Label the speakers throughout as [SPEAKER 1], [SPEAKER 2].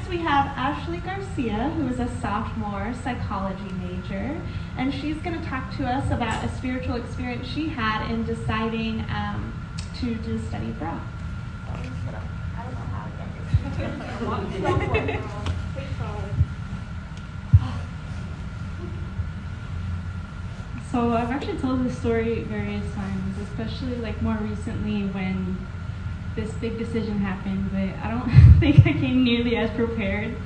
[SPEAKER 1] next we have Ashley Garcia, who is a sophomore psychology major, and she's going to talk to us about a spiritual experience she had in deciding to do study abroad. So I've actually told this story various times, especially like more recently when this big decision happened, but I don't think I came nearly as prepared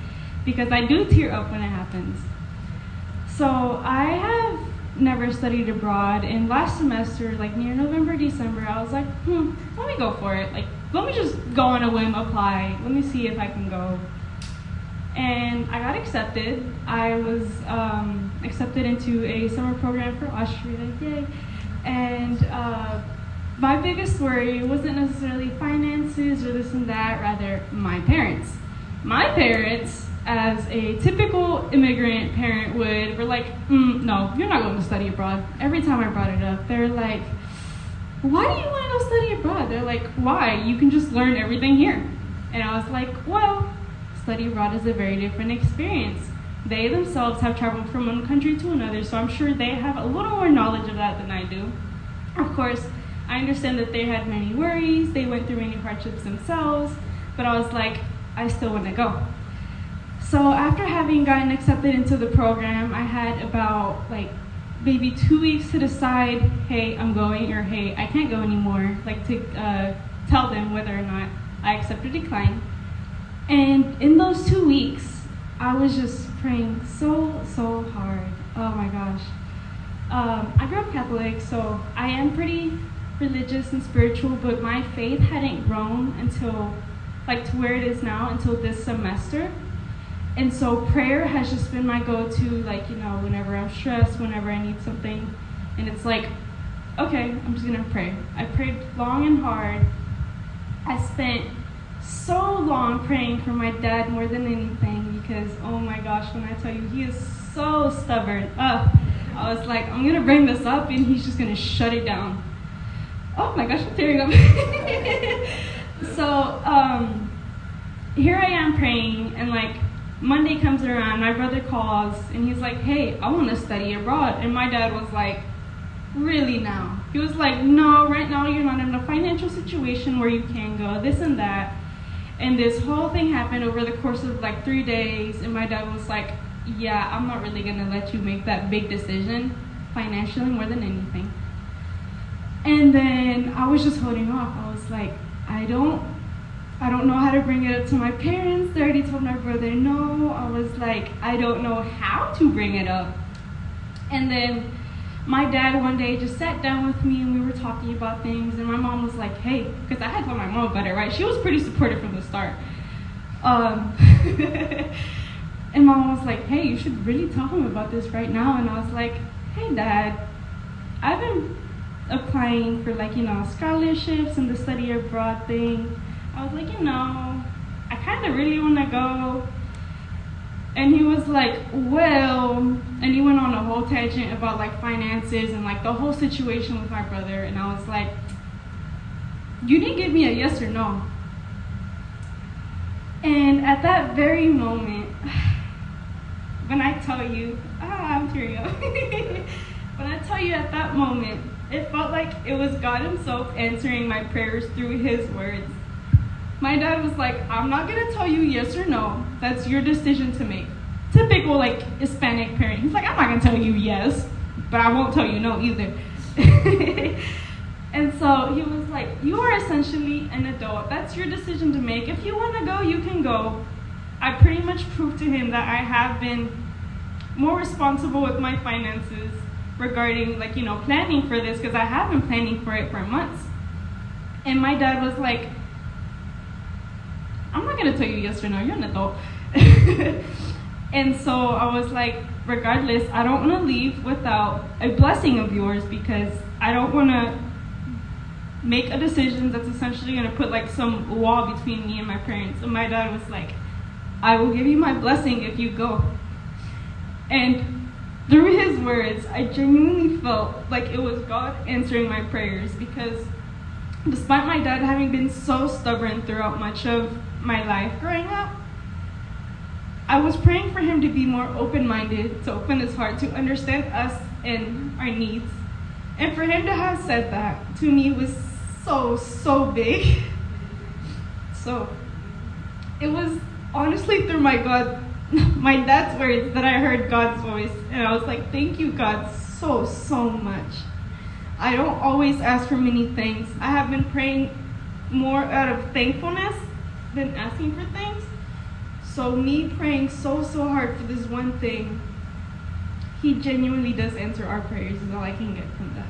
[SPEAKER 1] because I do tear up when it happens. So I have never studied abroad, and last semester, like near November, December, I was like, let me go for it. Like, let me just go on a whim, apply. Let me see if I can go. And I got accepted. I was accepted into a summer program for Austria, yay. And my biggest worry wasn't necessarily finances or this and that, rather my parents. My parents, as a typical immigrant parent would, were like, no, you're not going to study abroad. Every time I brought it up, they're like, why do you want to go study abroad? They're like, why? You can just learn everything here. And I was like, well, study abroad is a very different experience. They themselves have traveled from one country to another, so I'm sure they have a little more knowledge of that than I do. Of course, I understand that they had many worries, they went through many hardships themselves, but I was like, I still want to go. So after having gotten accepted into the program, I had about maybe 2 weeks to decide, hey, I'm going, or hey, I can't go anymore, to tell them whether or not I accept or decline. And in those 2 weeks, I was just praying so hard. Oh my gosh. I grew up Catholic, so I am pretty religious and spiritual, but my faith hadn't grown until, to where it is now, until this semester. And so prayer has just been my go-to, whenever I'm stressed, whenever I need something. And it's like, okay, I'm just gonna pray. I prayed long and hard. I spent so long praying for my dad more than anything because, oh my gosh, when I tell you, he is so stubborn. I was like, I'm gonna bring this up and he's just gonna shut it down. Oh my gosh, I'm tearing up. So here I am praying, and Monday comes around, my brother calls, and he's like, hey, I want to study abroad. And my dad was like, really now? He was like, no, right now you're not in a financial situation where you can go, this and that. And this whole thing happened over the course of 3 days, and my dad was like, yeah, I'm not really going to let you make that big decision financially more than anything. And then I was just holding off. I was like, I don't know how to bring it up to my parents. They already told my brother no. I was like, I don't know how to bring it up. And then my dad one day just sat down with me and we were talking about things, and my mom was like, hey, because I had told my mom about it, right? She was pretty supportive from the start. And mom was like, hey, you should really tell him about this right now. And I was like, hey, Dad, I've been applying for scholarships and the study abroad thing. I was like, I kind of really want to go. And he was like, well, and he went on a whole tangent about finances and the whole situation with my brother. And I was like, you didn't give me a yes or no. And at that very moment, when I tell you, I'm tearing up. When I tell you at that moment, it felt like it was God himself answering my prayers through his words. My dad was like, I'm not going to tell you yes or no. That's your decision to make. Typical Hispanic parent. He's like, I'm not going to tell you yes, but I won't tell you no either. And so he was like, you are essentially an adult. That's your decision to make. If you want to go, you can go. I pretty much proved to him that I have been more responsible with my finances regarding planning for this, because I have been planning for it for months. And my dad was like, I'm not going to tell you yes or no, you're an adult. And so I was like, regardless, I don't want to leave without a blessing of yours, because I don't want to make a decision that's essentially going to put some wall between me and my parents. And my dad was like, I will give you my blessing if you go. And through his words, I genuinely felt like it was God answering my prayers, because despite my dad having been so stubborn throughout much of my life growing up, I was praying for him to be more open-minded, to open his heart, to understand us and our needs. And for him to have said that to me was so big. So it was honestly through my dad's words that I heard God's voice. And I was like, thank you, God, so much. I don't always ask for many things. I have been praying more out of thankfulness than asking for things. So me praying so hard for this one thing, he genuinely does answer our prayers, is all I can get from that.